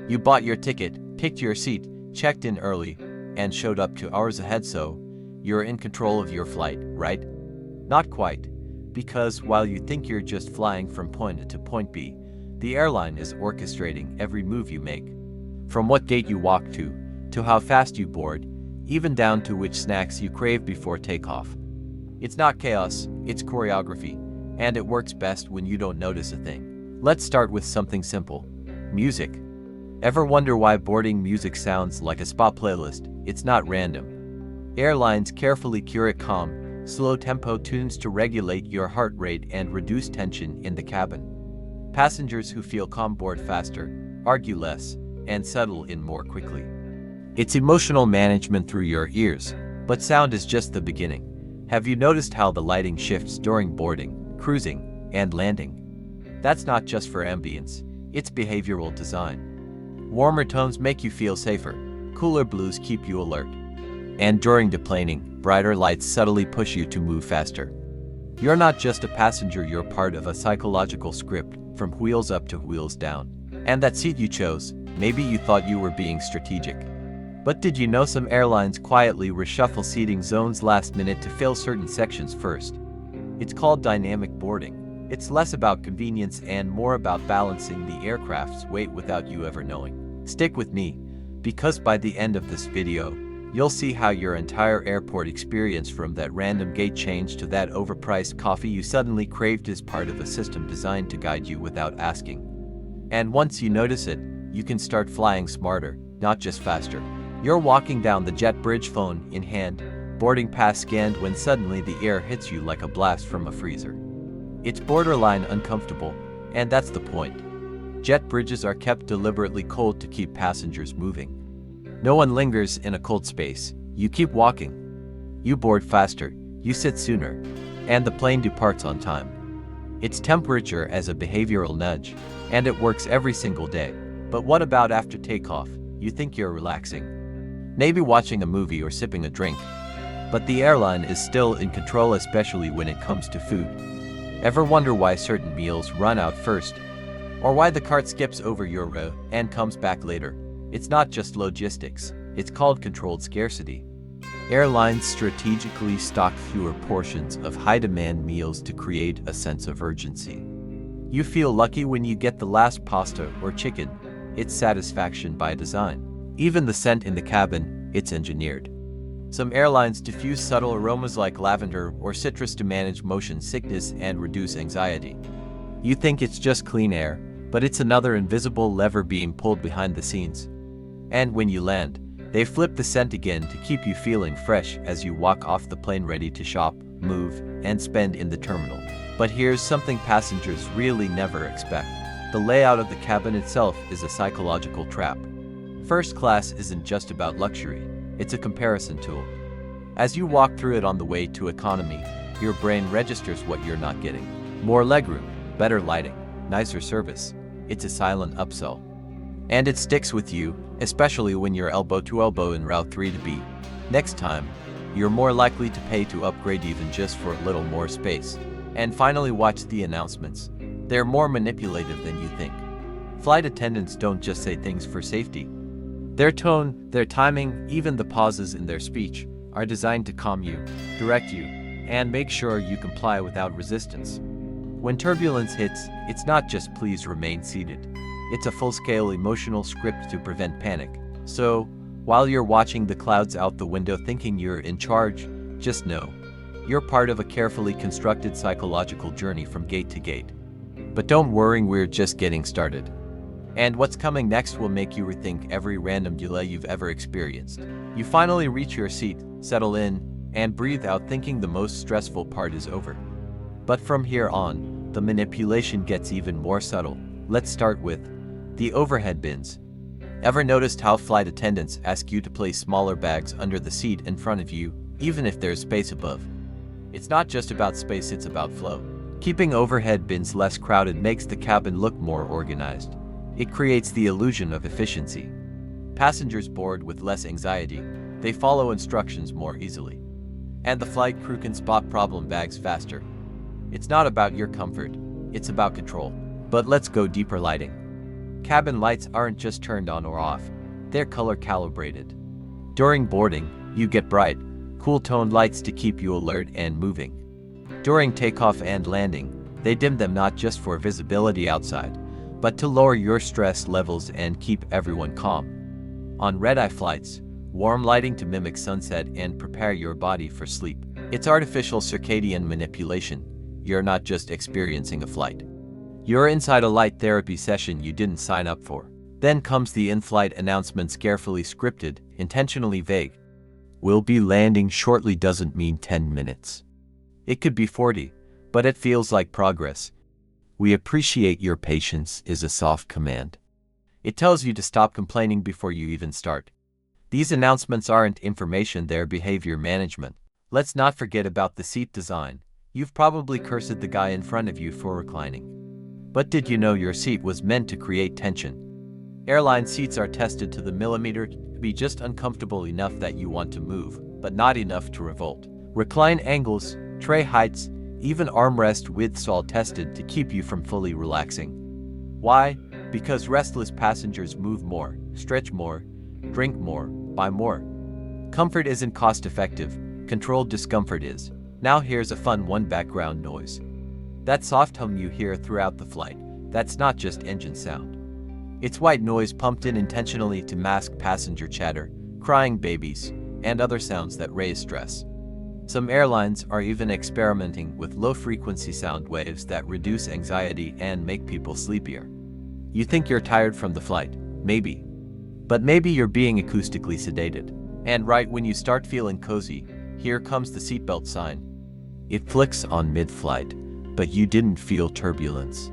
You bought your ticket, picked your seat, checked in early, and showed up 2 hours ahead, so you're in control of your flight, right? Not quite, because while you think you're just flying from point A to point B, the airline is orchestrating every move you make. From what gate you walk to how fast you board, even down to which snacks you crave before takeoff. It's not chaos, it's choreography, and it works best when you don't notice a thing. Let's start with something simple. Music. Ever wonder why boarding music sounds like a spa playlist? It's not random. Airlines carefully curate calm, slow-tempo tunes to regulate your heart rate and reduce tension in the cabin. Passengers who feel calm board faster, argue less, and settle in more quickly. It's emotional management through your ears, but sound is just the beginning. Have you noticed how the lighting shifts during boarding, cruising, and landing? That's not just for ambience, it's behavioral design. Warmer tones make you feel safer, cooler blues keep you alert. And during deplaning, brighter lights subtly push you to move faster. You're not just a passenger, you're part of a psychological script, from wheels up to wheels down. And that seat you chose, maybe you thought you were being strategic. But did you know some airlines quietly reshuffle seating zones last minute to fill certain sections first? It's called dynamic boarding. It's less about convenience and more about balancing the aircraft's weight without you ever knowing. Stick with me, because by the end of this video, you'll see how your entire airport experience from that random gate change to that overpriced coffee you suddenly craved is part of a system designed to guide you without asking. And once you notice it, you can start flying smarter, not just faster. You're walking down the jet bridge, phone in hand, boarding pass scanned, when suddenly the air hits you like a blast from a freezer. It's borderline uncomfortable, and that's the point. Jet bridges are kept deliberately cold to keep passengers moving. No one lingers in a cold space. You keep walking. You board faster, you sit sooner, and the plane departs on time. It's temperature as a behavioral nudge, and it works every single day. But what about after takeoff? You think you're relaxing, maybe watching a movie or sipping a drink. But the airline is still in control, especially when it comes to food. Ever wonder why certain meals run out first? Or why the cart skips over your row and comes back later? It's not just logistics, it's called controlled scarcity. Airlines strategically stock fewer portions of high-demand meals to create a sense of urgency. You feel lucky when you get the last pasta or chicken. It's satisfaction by design. Even the scent in the cabin, it's engineered. Some airlines diffuse subtle aromas like lavender or citrus to manage motion sickness and reduce anxiety. You think it's just clean air, but it's another invisible lever being pulled behind the scenes. And when you land, they flip the scent again to keep you feeling fresh as you walk off the plane, ready to shop, move, and spend in the terminal. But here's something passengers really never expect. The layout of the cabin itself is a psychological trap. First class isn't just about luxury. It's a comparison tool. As you walk through it on the way to economy, your brain registers what you're not getting. More legroom, better lighting, nicer service. It's a silent upsell. And it sticks with you, especially when you're elbow to elbow in Route 3 to B. Next time, you're more likely to pay to upgrade even just for a little more space. And finally, watch the announcements. They're more manipulative than you think. Flight attendants don't just say things for safety. Their tone, their timing, even the pauses in their speech are designed to calm you, direct you, and make sure you comply without resistance. When turbulence hits, it's not just "please remain seated." It's a full-scale emotional script to prevent panic. So, while you're watching the clouds out the window thinking you're in charge, just know, you're part of a carefully constructed psychological journey from gate to gate. But don't worry, we're just getting started. And what's coming next will make you rethink every random delay you've ever experienced. You finally reach your seat, settle in, and breathe out thinking the most stressful part is over. But from here on, the manipulation gets even more subtle. Let's start with the overhead bins. Ever noticed how flight attendants ask you to place smaller bags under the seat in front of you, even if there's space above? It's not just about space, it's about flow. Keeping overhead bins less crowded makes the cabin look more organized. It creates the illusion of efficiency. Passengers board with less anxiety, they follow instructions more easily. And the flight crew can spot problem bags faster. It's not about your comfort, it's about control. But let's go deeper. Lighting. Cabin lights aren't just turned on or off, they're color calibrated. During boarding, you get bright, cool-toned lights to keep you alert and moving. During takeoff and landing, they dim them not just for visibility outside, but to lower your stress levels and keep everyone calm. On red-eye flights, warm lighting to mimic sunset and prepare your body for sleep. It's artificial circadian manipulation. You're not just experiencing a flight. You're inside a light therapy session you didn't sign up for. Then comes the in-flight announcements, carefully scripted, intentionally vague. "We'll be landing shortly" doesn't mean 10 minutes. It could be 40, but it feels like progress. "We appreciate your patience" is a soft command. It tells you to stop complaining before you even start. These announcements aren't information, they're behavior management. Let's not forget about the seat design. You've probably cursed the guy in front of you for reclining. But did you know your seat was meant to create tension? Airline seats are tested to the millimeter to be just uncomfortable enough that you want to move, but not enough to revolt. Recline angles, tray heights, even armrest widths all tested to keep you from fully relaxing. Why? Because restless passengers move more, stretch more, drink more, buy more. Comfort isn't cost-effective, controlled discomfort is. Now here's a fun one: background noise. That soft hum you hear throughout the flight, that's not just engine sound. It's white noise pumped in intentionally to mask passenger chatter, crying babies, and other sounds that raise stress. Some airlines are even experimenting with low-frequency sound waves that reduce anxiety and make people sleepier. You think you're tired from the flight? Maybe. But maybe you're being acoustically sedated. And right when you start feeling cozy, here comes the seatbelt sign. It flicks on mid-flight, but you didn't feel turbulence.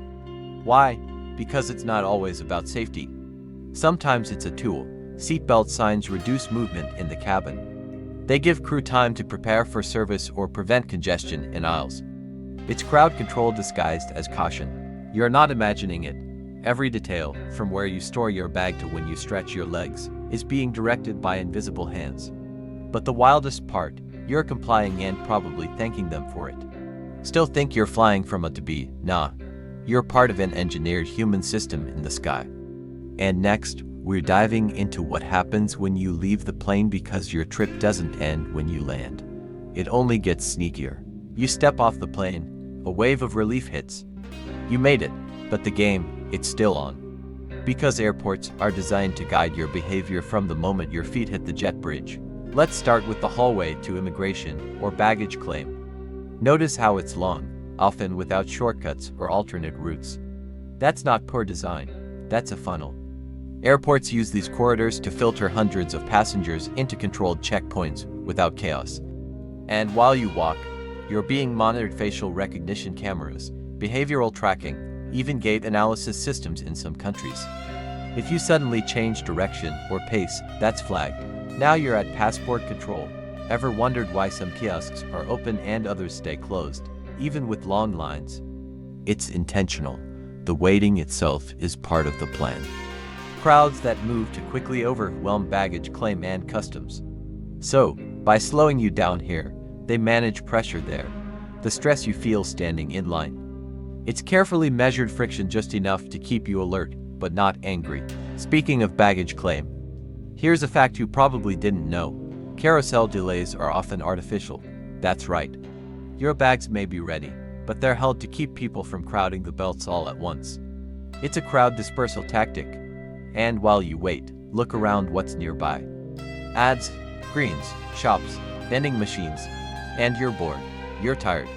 Why? Because it's not always about safety. Sometimes it's a tool. Seatbelt signs reduce movement in the cabin. They give crew time to prepare for service or prevent congestion in aisles. It's crowd control disguised as caution. You're not imagining it. Every detail, from where you store your bag to when you stretch your legs, is being directed by invisible hands. But the wildest part, you're complying and probably thanking them for it. Still think you're flying from a to be? Nah. You're part of an engineered human system in the sky. And next, we're diving into what happens when you leave the plane, because your trip doesn't end when you land. It only gets sneakier. You step off the plane, a wave of relief hits. You made it, but the game, it's still on. Because airports are designed to guide your behavior from the moment your feet hit the jet bridge. Let's start with the hallway to immigration or baggage claim. Notice how it's long, often without shortcuts or alternate routes. That's not poor design, that's a funnel. Airports use these corridors to filter hundreds of passengers into controlled checkpoints without chaos. And while you walk, you're being monitored. Facial recognition cameras, behavioral tracking, even gait analysis systems in some countries. If you suddenly change direction or pace, that's flagged. Now you're at passport control. Ever wondered why some kiosks are open and others stay closed, even with long lines? It's intentional. The waiting itself is part of the plan. Crowds that move to quickly overwhelm baggage claim and customs. So, by slowing you down here, they manage pressure there, the stress you feel standing in line. It's carefully measured friction, just enough to keep you alert, but not angry. Speaking of baggage claim, here's a fact you probably didn't know. Carousel delays are often artificial. That's right. Your bags may be ready, but they're held to keep people from crowding the belts all at once. It's a crowd dispersal tactic. And while you wait, look around what's nearby. Ads, screens, shops, vending machines, and you're bored. You're tired.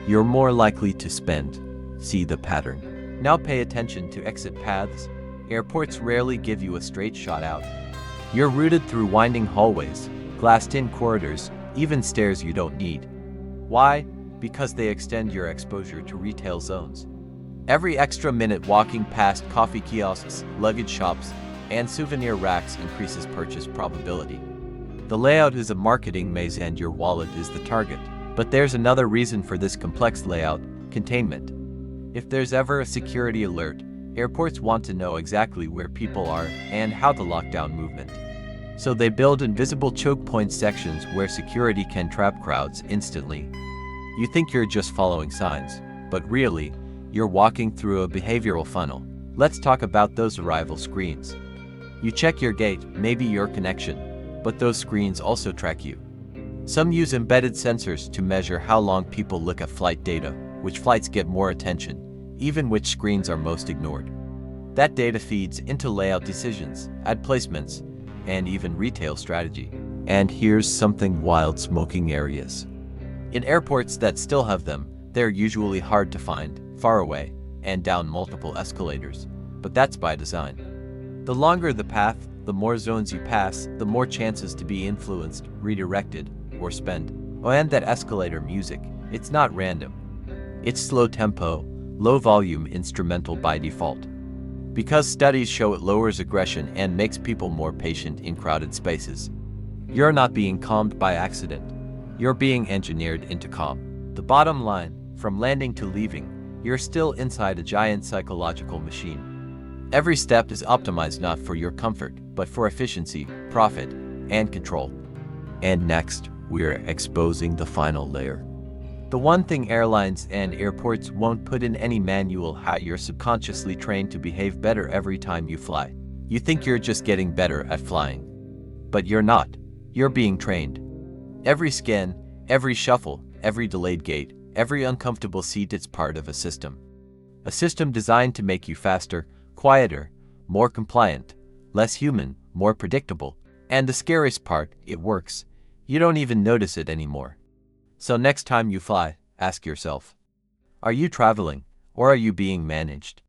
You're more likely to spend. See the pattern. Now pay attention to exit paths. Airports rarely give you a straight shot out. You're routed through winding hallways, glassed-in corridors, even stairs you don't need. Why? Because they extend your exposure to retail zones. Every extra minute walking past coffee kiosks, luggage shops, and souvenir racks increases purchase probability. The layout is a marketing maze and your wallet is the target. But there's another reason for this complex layout: containment. If there's ever a security alert, airports want to know exactly where people are and how the lockdown movement. So they build invisible choke point sections where security can trap crowds instantly. You think you're just following signs, but really, you're walking through a behavioral funnel. Let's talk about those arrival screens. You check your gate, maybe your connection, but those screens also track you. Some use embedded sensors to measure how long people look at flight data, which flights get more attention, even which screens are most ignored. That data feeds into layout decisions, ad placements, and even retail strategy. And here's something wild: smoking areas. In airports that still have them, they're usually hard to find, far away, and down multiple escalators. But that's by design. The longer the path, the more zones you pass, the more chances to be influenced, redirected, or spend. Oh, and that escalator music, it's not random. It's slow tempo, low volume instrumental by default. Because studies show it lowers aggression and makes people more patient in crowded spaces. You're not being calmed by accident. You're being engineered into calm. The bottom line, from landing to leaving, you're still inside a giant psychological machine. Every step is optimized not for your comfort, but for efficiency, profit, and control. And next, we're exposing the final layer. The one thing airlines and airports won't put in any manual: how you're subconsciously trained to behave better every time you fly. You think you're just getting better at flying. But you're not. You're being trained. Every scan, every shuffle, every delayed gate, every uncomfortable seat, it's part of a system. A system designed to make you faster, quieter, more compliant, less human, more predictable. And the scariest part, it works. You don't even notice it anymore. So next time you fly, ask yourself, are you traveling, or are you being managed?